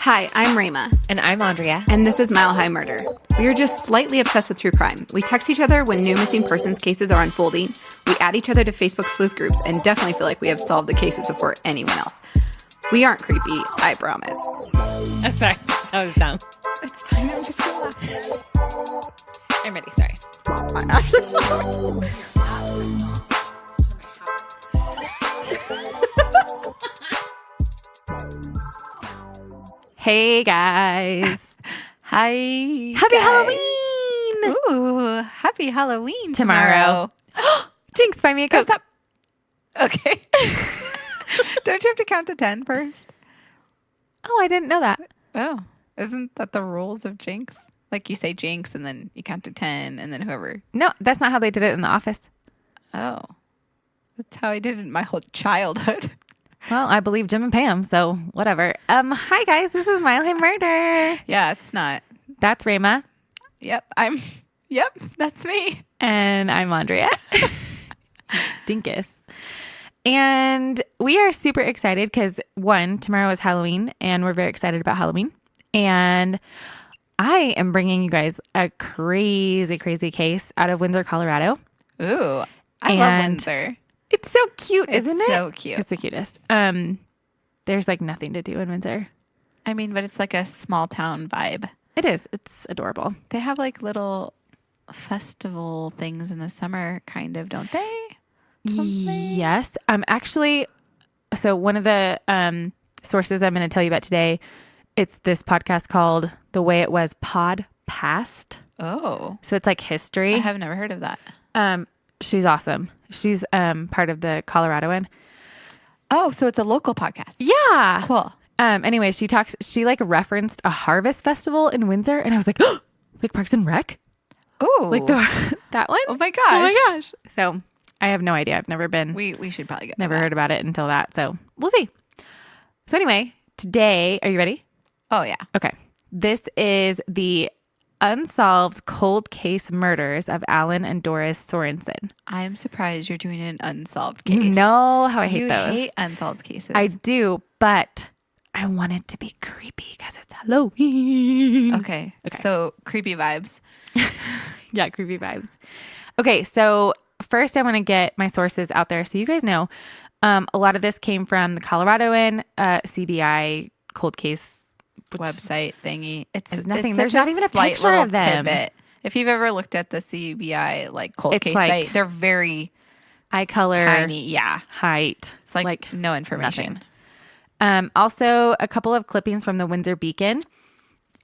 Hi, I'm Rayma. And I'm Andrea. And this is Mile High Murder. We are just slightly obsessed with true crime. We text each other when new missing persons cases are unfolding. We add each other to Facebook sleuth groups and definitely feel like we have solved the cases before anyone else. We aren't creepy, I promise. I'm sorry. That was dumb. It's fine. I'm just gonna laugh. I'm ready. Sorry. I'm so sorry. Hey, guys. Hi. Happy Halloween. Ooh, happy Halloween Tomorrow. Jinx, buy me a Coke. Stop. Okay. Don't you have to count to 10 first? Oh, I didn't know that. Oh, isn't that the rules of Jinx? Like you say Jinx and then you count to 10 and then whoever. No, that's not how they did it in the office. Oh, that's how I did it in my whole childhood. Well, I believe Jim and Pam, so whatever. Hi, guys. This is Mile High Murder. Yeah, it's not. That's Rayma. Yep, that's me. And I'm Andrea. Dinkus. And we are super excited because, one, tomorrow is Halloween, and we're very excited about Halloween. And I am bringing you guys a crazy, crazy case out of Windsor, Colorado. Ooh, I love Windsor. It's so cute, isn't it? It's so cute. It's the cutest. There's like nothing to do in Windsor. I mean, but it's like a small town vibe. It is. It's adorable. They have like little festival things in the summer, kind of, don't they? Yes. Actually, so one of the sources I'm going to tell you about today, it's this podcast called The Way It Was Pod Past. Oh. So it's like history. I have never heard of that. She's awesome. She's part of the Coloradoan. Oh, so it's a local podcast. Yeah. Cool. Anyway, she like referenced a harvest festival in Windsor, and I was like, oh, like Parks and Rec? Oh. Like that one? Oh my gosh. Oh my gosh. So I have no idea. I've never been. We should probably get never heard about it until that. So we'll see. So anyway, today, are you ready? Oh yeah. Okay. This is the unsolved cold case murders of Alan and Doris Sorenson. I am surprised you're doing an unsolved case. You know how I hate those. You hate unsolved cases. I do, but I want it to be creepy because it's Halloween. Okay. So creepy vibes. Yeah, creepy vibes. Okay, so first I want to get my sources out there so you guys know. A lot of this came from the Coloradoan CBI cold case website thingy. It's nothing. It's There's such not even a slight picture little of them. Tidbit. If you've ever looked at the CBI like cold It's case like site, they're very eye color, tiny. Yeah, height. it's like no information. Nothing. Also, a couple of clippings from the Windsor Beacon,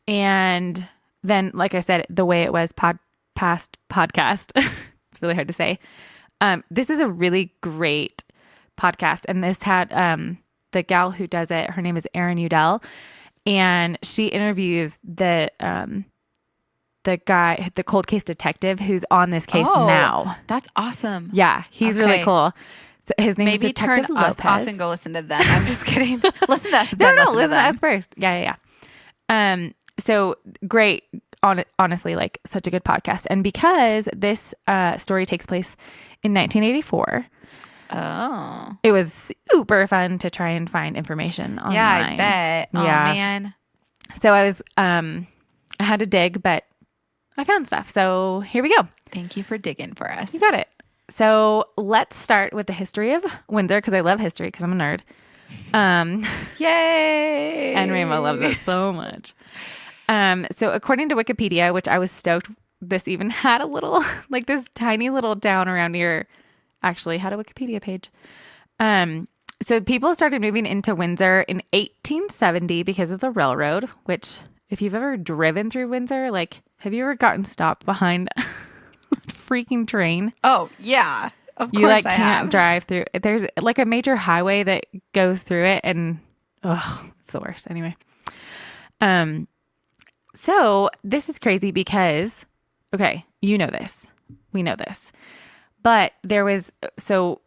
and then, like I said, The Way It Was past podcast. It's really hard to say. This is a really great podcast, and this had the gal who does it. Her name is Erin Udell. And she interviews the guy, the cold case detective who's on this case now. That's awesome. Yeah, he's really cool. So his name is Detective turn Lopez. us off and go listen to them. I'm just kidding. Listen to us. No, listen to us first. Yeah. So great. Honestly, like such a good podcast. And because this story takes place in 1984. Oh. It was super fun to try and find information online. Yeah, I bet. Oh, man. So I was, I had to dig, but I found stuff. So here we go. Thank you for digging for us. You got it. So let's start with the history of Windsor because I love history because I'm a nerd. Yay! And Rainbow loves it so much. So according to Wikipedia, which I was stoked, this even had a little, like this tiny little down around here. Actually had a Wikipedia page. So people started moving into Windsor in 1870 because of the railroad, which if you've ever driven through Windsor, like, have you ever gotten stopped behind a freaking train? Oh, yeah. Of course you like I can't have. drive through. There's like a major highway that goes through it and it's the worst. Anyway. So this is crazy because, okay, you know this. We know this. But there was, so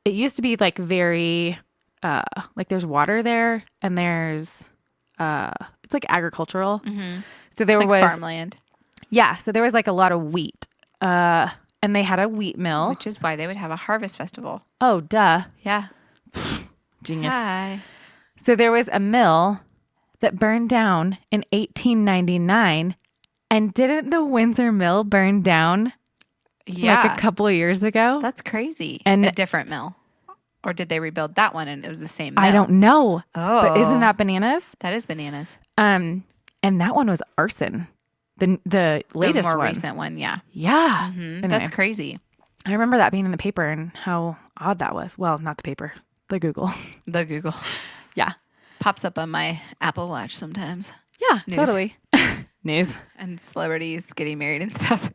it used to be like very, like there's water there and there's, it's like agricultural. Mm-hmm. So there it's was like farmland. Yeah. So there was like a lot of wheat, and they had a wheat mill. Which is why they would have a harvest festival. Oh, duh. Yeah. Genius. Hi. So there was a mill, that burned down in 1899. And didn't the Windsor Mill burn down like a couple of years ago? That's crazy. And a different mill. Or did they rebuild that one and it was the same mill? I don't know. Oh. But isn't that bananas? That is bananas. And that one was arson. The latest more one. Recent one, yeah. Yeah. Mm-hmm. Anyway, that's crazy. I remember that being in the paper and how odd that was. Well, not the paper, the Google. The Google. Yeah. Pops up on my Apple Watch sometimes. Yeah, News. totally. News. And celebrities getting married and stuff.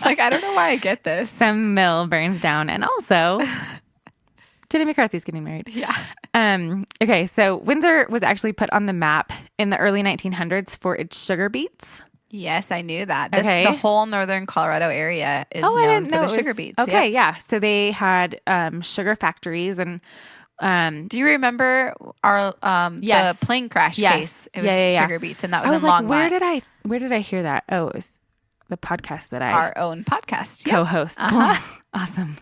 Like, I don't know why I get this. Some mill burns down. And also, Jenny McCarthy's getting married. Yeah. Okay, so Windsor was actually put on the map in the early 1900s for its sugar beets. Yes, I knew that. Okay. The whole northern Colorado area is known for the sugar beets. Okay, yeah. So they had sugar factories and do you remember our yes. the plane crash case? It was sugar beets, and that was in like, Longmont. where did I hear that? Oh, it was the podcast that I our own podcast co-host. Uh-huh. Cool. Awesome.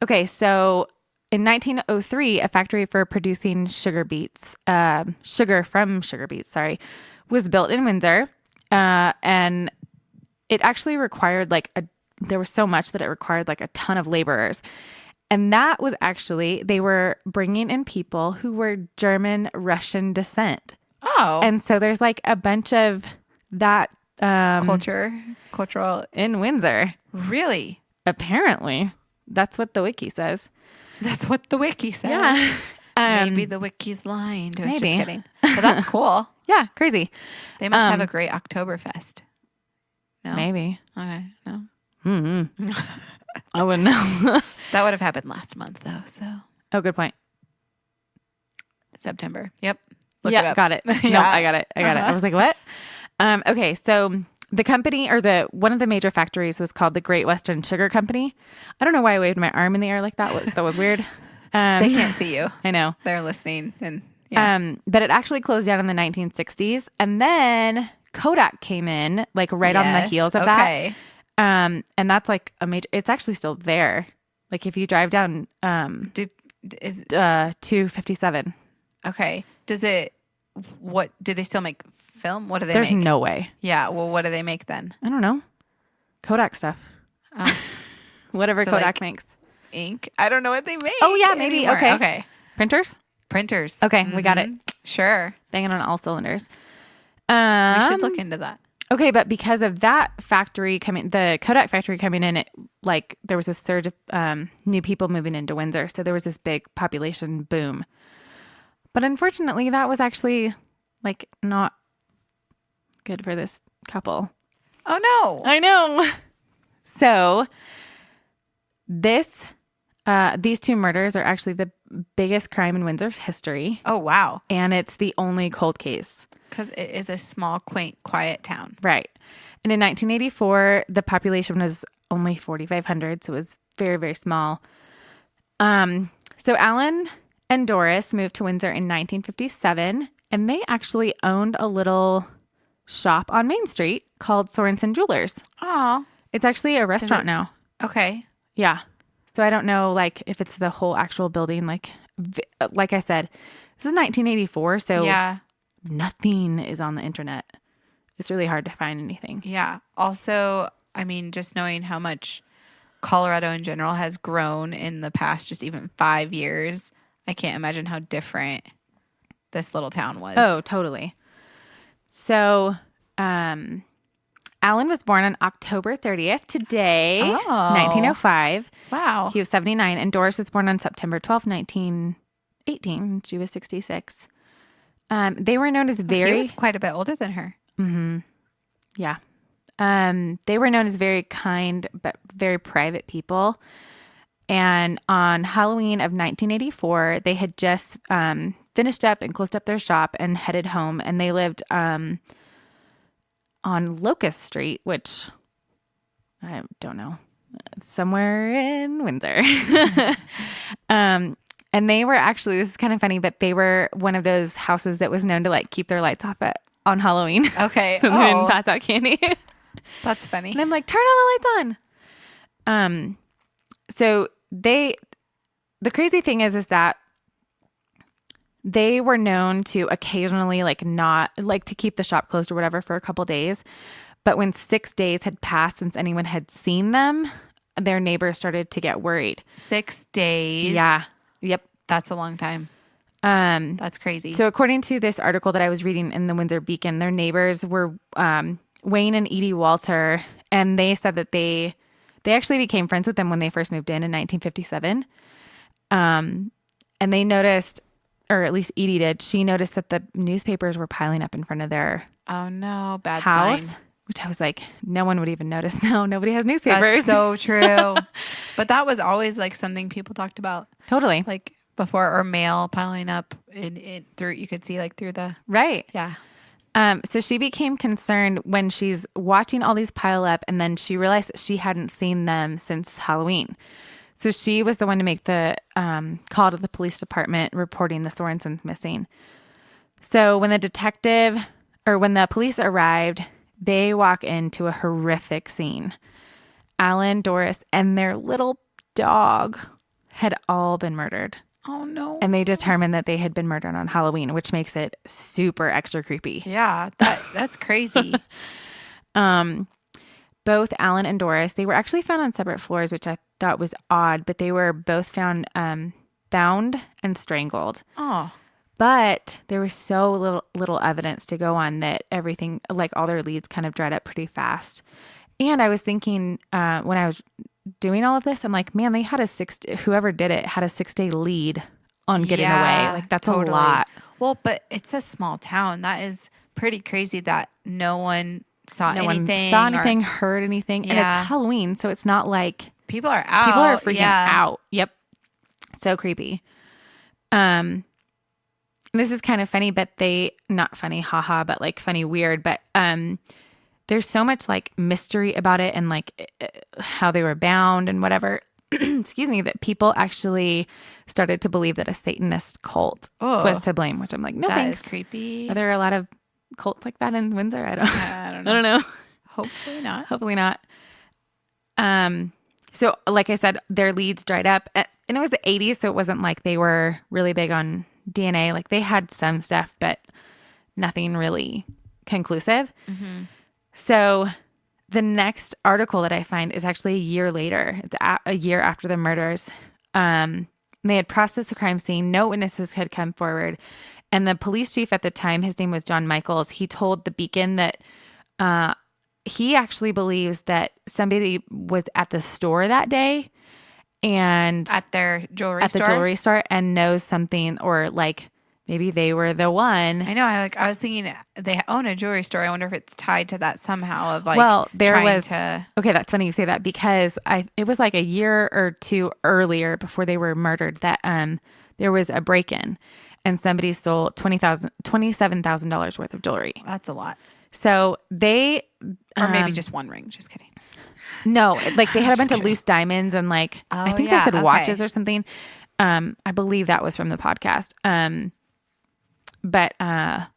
Okay, so in 1903, a factory for producing sugar from sugar beets, was built in Windsor, and it actually required there was so much that it required like a ton of laborers. And that was actually, they were bringing in people who were German Russian descent. Oh. And so there's like a bunch of that cultural in Windsor. Really? Apparently. That's what the wiki says. That's what the wiki says. Yeah. Maybe the wiki's lying to us. Maybe. Just kidding. But that's cool. Yeah, crazy. They must have a great Oktoberfest. No? Maybe. Okay. No. Mm-hmm. I wouldn't know. That would have happened last month, though. So. Oh, good point. September. Yep. Look it up. Got it. Yeah. No, I got it. I was like, what? Okay, so the company or one of the major factories was called the Great Western Sugar Company. I don't know why I waved my arm in the air like that. That was weird. They can't see you. I know. They're listening. And yeah. But it actually closed down in the 1960s. And then Kodak came in like on the heels of that. And that's like a major, it's actually still there. Like if you drive down 257. Okay. Do they still make film? What do they make? There's no way. Yeah. Well, what do they make then? I don't know. Kodak stuff. Whatever Kodak makes. Ink. I don't know what they make. Oh yeah, maybe. Anymore. Okay. Printers. Okay. We got it. Sure. Banging on all cylinders. We should look into that. Okay, but because of that the Kodak factory coming in, there was a surge of new people moving into Windsor. So there was this big population boom. But unfortunately, that was actually not good for this couple. Oh no. I know. So these two murders are actually the biggest crime in Windsor's history. Oh, wow. And it's the only cold case. Because it is a small, quaint, quiet town. Right. And in 1984, the population was only 4,500, so it was very, very small. So Alan and Doris moved to Windsor in 1957, and they actually owned a little shop on Main Street called Sorenson Jewelers. Oh. It's actually a restaurant now. Okay. Yeah. So I don't know, if it's the whole actual building. Like I said, this is 1984, so yeah. Nothing is on the internet. It's really hard to find anything. Yeah. Also, I mean, just knowing how much Colorado in general has grown in the past just even 5 years, I can't imagine how different this little town was. Oh, totally. So, Alan was born on October 30th, today, 1905. Wow. He was 79. And Doris was born on September 12th, 1918. She was 66. They were known as He was quite a bit older than her. Mm-hmm. Yeah. They were known as very kind but very private people. And on Halloween of 1984, they had just finished up and closed up their shop and headed home. And they lived on Locust Street, which I don't know, somewhere in Windsor. And they were actually, this is kind of funny, but they were one of those houses that was known to keep their lights off on Halloween. Okay. So they didn't pass out candy. That's funny. And I'm like, turn all the lights on. So the crazy thing is that They were known to occasionally not to keep the shop closed or whatever for a couple days. But when 6 days had passed since anyone had seen them, their neighbors started to get worried. 6 days? Yeah. Yep. That's a long time. That's crazy. So according to this article that I was reading in the Windsor Beacon, their neighbors were Wayne and Edie Walter, and they said that they actually became friends with them when they first moved in 1957. And they noticed, or at least Edie did, she noticed that the newspapers were piling up in front of their bad house. sign. Which I was like, no one would even notice now. Nobody has newspapers. That's so true. But that was always something people talked about. Totally. Before, or mail piling up through, you could see through the. Right. Yeah. So she became concerned when she's watching all these pile up, and then she realized that she hadn't seen them since Halloween. So she was the one to make the call to the police department reporting the Sorensons missing. So when the police arrived, they walk into a horrific scene. Alan, Doris, and their little dog had all been murdered. Oh, no. And they determined that they had been murdered on Halloween, which makes it super extra creepy. Yeah, that's crazy. Both Alan and Doris, they were actually found on separate floors, which I thought was odd, but they were both found bound and strangled. Oh. But there was so little evidence to go on that everything, all their leads kind of dried up pretty fast. And I was thinking when I was doing all of this, I'm like, man, they had whoever did it had a 6-day lead on getting away. That's totally a lot. Well, but it's a small town. That is pretty crazy that no one saw anything, heard anything. Yeah. And it's Halloween, so it's not like people are out. People are freaking out. Yep. So creepy. This is kind of funny, but not funny, haha, but funny, weird. But there's so much mystery about it and how they were bound and whatever. Excuse me, that people actually started to believe that a Satanist cult was to blame, which I'm like, no thanks. That is creepy. Are there a lot of cults like that in Windsor? I don't know. Hopefully not. Hopefully not. So like I said, their leads dried up, and it was the 80s, so it wasn't like they were really big on DNA. They had some stuff, but nothing really conclusive. Mm-hmm. So the next article that I find is actually a year later. It's a year after the murders. They had processed the crime scene. No witnesses had come forward. And the police chief at the time, his name was John Michaels, he told the Beacon that he actually believes that somebody was at the store that day and at their jewelry store? At the jewelry store and knows something, or maybe they were the one. I know. I was thinking they own a jewelry store. I wonder if it's tied to that somehow of okay, that's funny you say that, because it was a year or two earlier before they were murdered that there was a break-in and somebody stole $27,000 worth of jewelry. That's a lot. So they or maybe just one ring. Just kidding. No, they had a bunch of loose diamonds and I think they said watches or something. I believe that was from the podcast. But a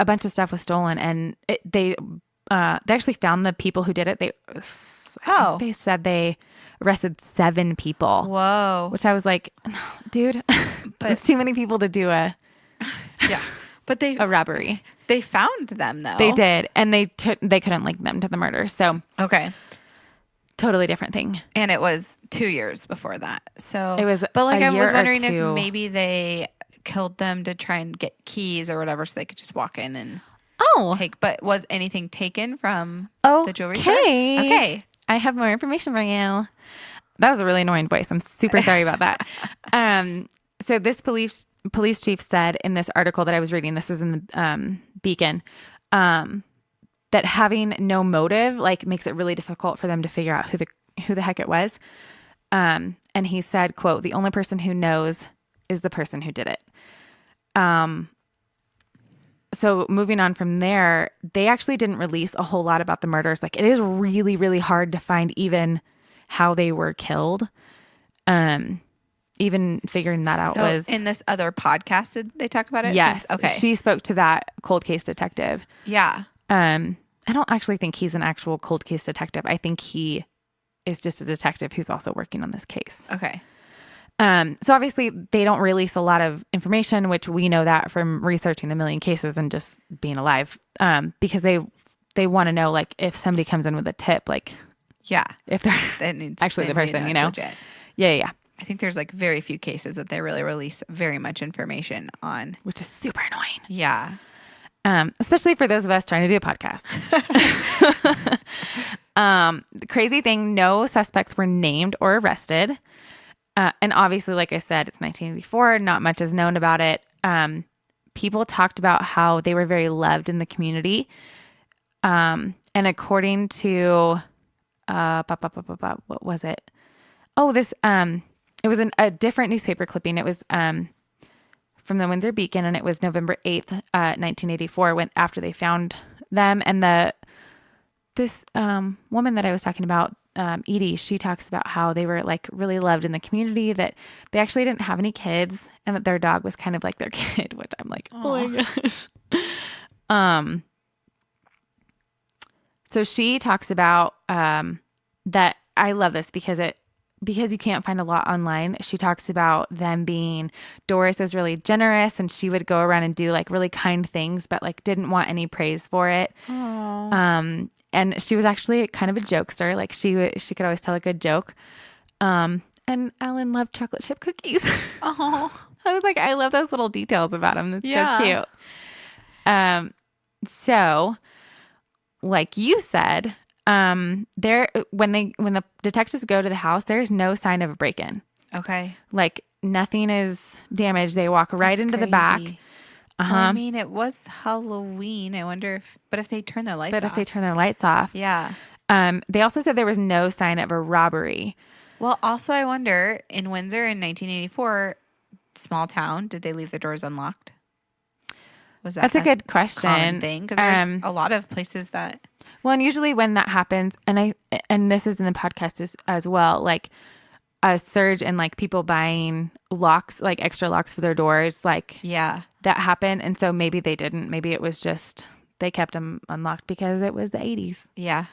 bunch of stuff was stolen, and they actually found the people who did it. They said they arrested 7 people. Whoa! Which I was like, dude, it's too many people to do a robbery. They found them though. They did, and they couldn't link them to the murder. So okay. Totally different thing. And it was 2 years before that. So it was, but I was wondering if maybe they killed them to try and get keys or whatever, so they could just walk in and take. But was anything taken from the jewelry store? Okay, I have more information for you. That was a really annoying voice. I'm super sorry about that. So this police chief said in this article that I was reading, this was in the Beacon, that having no motive makes it really difficult for them to figure out who the heck it was. And he said, quote, "The only person who knows is the person who did it." So moving on from there, they actually didn't release a whole lot about the murders. It is really, really hard to find even how they were killed. Even figuring that out was in this other podcast. Did they talk about it? Yes. Okay. She spoke to that cold case detective. Yeah. I don't actually think he's an actual cold case detective. I think he is just a detective who's also working on this case. Okay. So obviously they don't release a lot of information, which we know that from researching a million cases and just being alive, because they want to know, like, if somebody comes in with a tip, like, yeah, if they're actually the person, you know? Legit. Yeah. I think there's like very few cases that they really release very much information on, Which is super annoying. Yeah. Especially for those of us trying to do a podcast. The crazy thing, no suspects were named or arrested. And obviously, like I said, it's 1984. Not much is known about it. People talked about how they were very loved in the community. And according to, what was it? Oh, it was a different newspaper clipping. It was from the Windsor Beacon, and it was November 8th, 1984, after they found them. And this woman that I was talking about, Edie, she talks about how they were like really loved in the community, that they actually didn't have any kids, and that their dog was kind of like their kid, which I'm like, oh my gosh. So she talks about that. I love this because you can't find a lot online. She talks about them being, Doris was really generous, and she would go around and do like really kind things, but like didn't want any praise for it. Aww. And she was actually kind of a jokester. Like she could always tell a good joke. And Alan loved chocolate chip cookies. Oh, I was like, I love those little details about him. That's so cute. So like you said, when the detectives go to the house, there's no sign of a break-in. Okay. Like nothing is damaged. They walk right into the back. Well, I mean, it was Halloween. I wonder if they turn their lights off. If they turn their lights off. Yeah. They also said there was no sign of a robbery. Well, also I wonder, in Windsor in 1984, small town, did they leave the doors unlocked? Was that That's a good question. Common thing? Because there's a lot of places that. Well, and usually when that happens, and this is in the podcast as well, like a surge in like people buying locks, like extra locks for their doors, like that happened. And so maybe they didn't. Maybe it was just they kept them unlocked because it was the 80s. Yeah,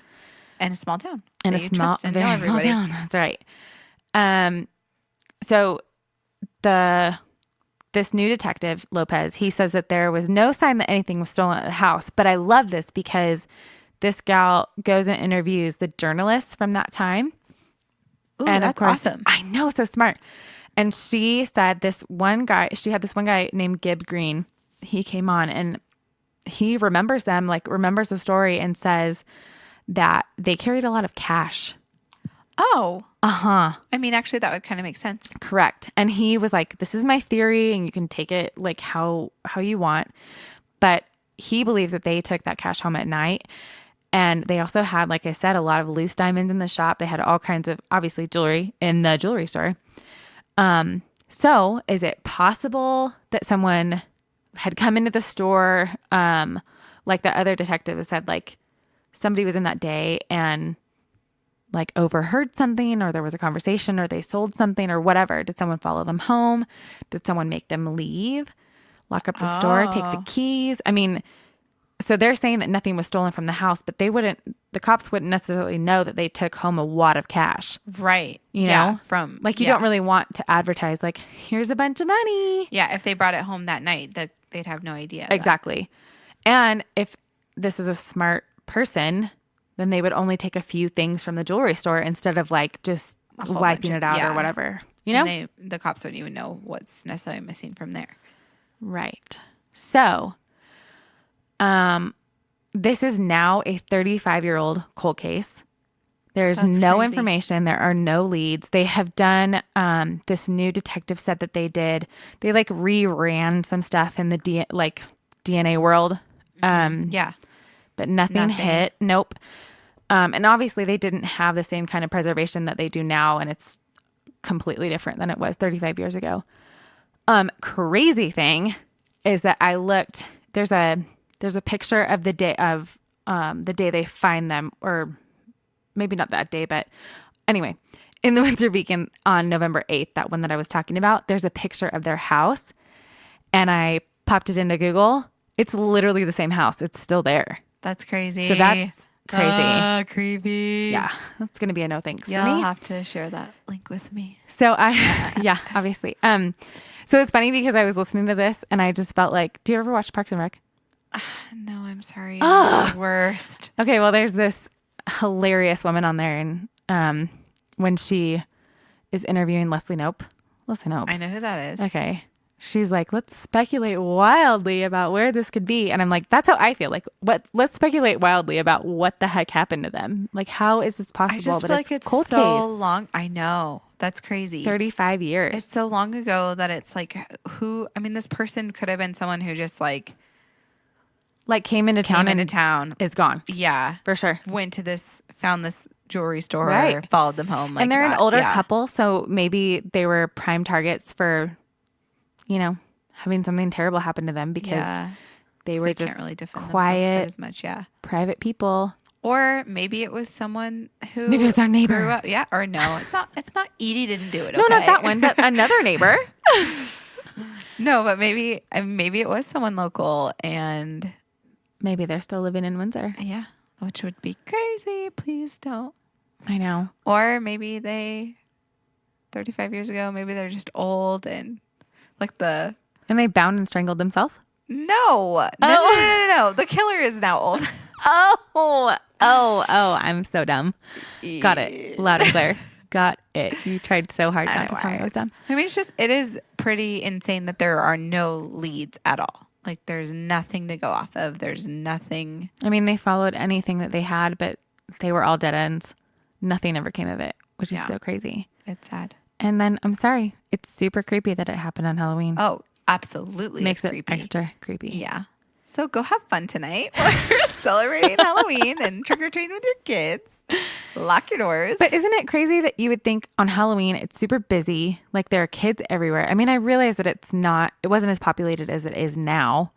and a small town, and a small town. That's right. So this new detective Lopez, he says that there was no sign that anything was stolen at the house. But I love this because this gal goes and interviews the journalists from that time. Ooh, and that's of course, awesome. I know, so smart. And she said she had this one guy named Gib Green. He came on and he remembers them, like remembers the story, and says that they carried a lot of cash. Oh. Uh-huh. I mean, actually, that would kind of make sense. Correct. And he was like, this is my theory, and you can take it like how you want. But he believes that they took that cash home at night. And they also had, like I said, a lot of loose diamonds in the shop. They had all kinds of, obviously, jewelry in the jewelry store. So is it possible that someone had come into the store, like the other detective said, like somebody was in that day and like overheard something, or there was a conversation, or they sold something, or whatever? Did someone follow them home? Did someone make them leave? Lock up the store, take the keys? I mean, so they're saying that nothing was stolen from the house, but the cops wouldn't necessarily know that they took home a wad of cash. Right. You know? You don't really want to advertise like, here's a bunch of money. Yeah. If they brought it home that night, they'd have no idea. Exactly. And if this is a smart person, then they would only take a few things from the jewelry store instead of like just wiping it out or whatever, you know? And the cops don't even know what's necessarily missing from there. Right. So, this is now a 35-year-old cold case. There's no crazy information. There are no leads. They have done, this new detective said that they like reran some stuff in the DNA world. But nothing hit. Nope. And obviously they didn't have the same kind of preservation that they do now. And it's completely different than it was 35 years ago. Crazy thing is that I looked, there's a picture of the day they find them, or maybe not that day, but anyway, in the Windsor Beacon on November 8th, that one that I was talking about, there's a picture of their house, and I popped it into Google. It's literally the same house. It's still there. That's crazy. So that's Crazy. Creepy. Yeah, that's going to be a no thanks for You'll me. have to share that link with me. So yeah, obviously. So it's funny because I was listening to this and I just felt like, do you ever watch Parks and Rec? No, I'm sorry. I'm the worst. Okay, well, there's this hilarious woman on there, and when she is interviewing Leslie Knope. I know who that is. Okay. She's like, let's speculate wildly about where this could be. And I'm like, that's how I feel. Like, let's speculate wildly about what the heck happened to them. Like, how is this possible? I just feel like it's cold so case? long. I know. That's crazy. 35 years. It's so long ago that it's like, this person could have been someone who just like came into town is gone. Yeah. For sure. Found this jewelry store, right. Followed them home. And they're an older couple, so maybe they were prime targets for, having something terrible happen to them because they were just can't really defend quiet, quite as much, private people. Or maybe it was someone who maybe it was our neighbor. Grew up, or no, it's not. It's not. Edie didn't do it. No, not that one, but another neighbor. No, but maybe it was someone local, and maybe they're still living in Windsor. Yeah, which would be crazy. Please don't. I know. Or maybe 35 years ago, maybe they're just old and and they bound and strangled themselves? No. The killer is now old. I'm so dumb. Got it. Loud and clear. Got it. You tried so hard not to tell me I was dumb. It is pretty insane that there are no leads at all. Like, there's nothing to go off of. There's nothing. They followed anything that they had, but they were all dead ends. Nothing ever came of it, which is so crazy. It's sad. And then, I'm sorry, it's super creepy that it happened on Halloween. Oh, absolutely. Makes it creepy. Extra creepy. Yeah. So go have fun tonight. We're celebrating Halloween and trick-or-treating with your kids. Lock your doors. But isn't it crazy that you would think on Halloween it's super busy? Like, there are kids everywhere. I realize that it wasn't as populated as it is now.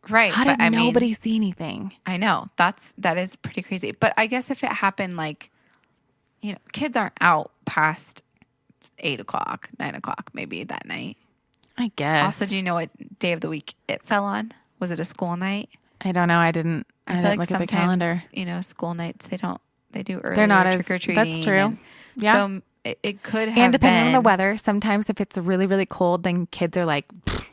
Right. How did nobody see anything? I know. That is pretty crazy. But I guess if it happened, kids aren't out past 8 o'clock, 9 o'clock, maybe that night. I guess. Also, do you know what day of the week it fell on? Was it a school night? I don't know. I didn't look at the calendar. School nights, they do early trick-or-treating. That's true. Yeah. So it could have and depending been, on the weather, sometimes if it's really, really cold, then kids are like,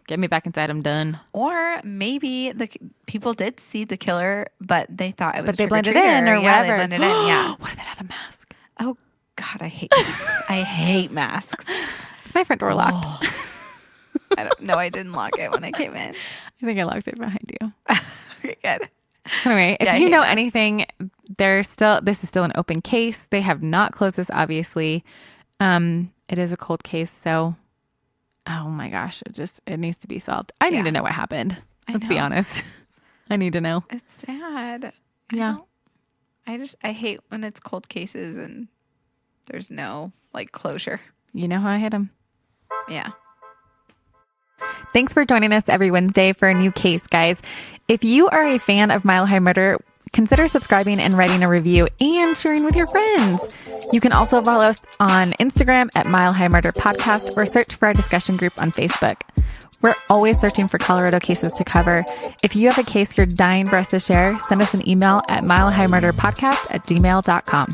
get me back inside, I'm done. Or maybe the people did see the killer, but they thought it was they blended in or whatever. They blended in, yeah. What if it had a mask? Oh, God, I hate masks. I hate masks. Is my front door locked? Oh. I don't know. I didn't lock it when I came in. I think I locked it behind you. Okay, good. Anyway, if you know anything, this is still an open case. They have not closed this, obviously. It is a cold case, so oh my gosh, it needs to be solved. I need to know what happened. Let's be honest. I need to know. It's sad. Yeah. I hate when it's cold cases and there's no closure. You know how I hit them. Yeah. Thanks for joining us every Wednesday for a new case, guys. If you are a fan of Mile High Murder, consider subscribing and writing a review and sharing with your friends. You can also follow us on Instagram at Mile High Murder Podcast or search for our discussion group on Facebook. We're always searching for Colorado cases to cover. If you have a case you're dying for us to share, send us an email at milehighmurderpodcast@gmail.com.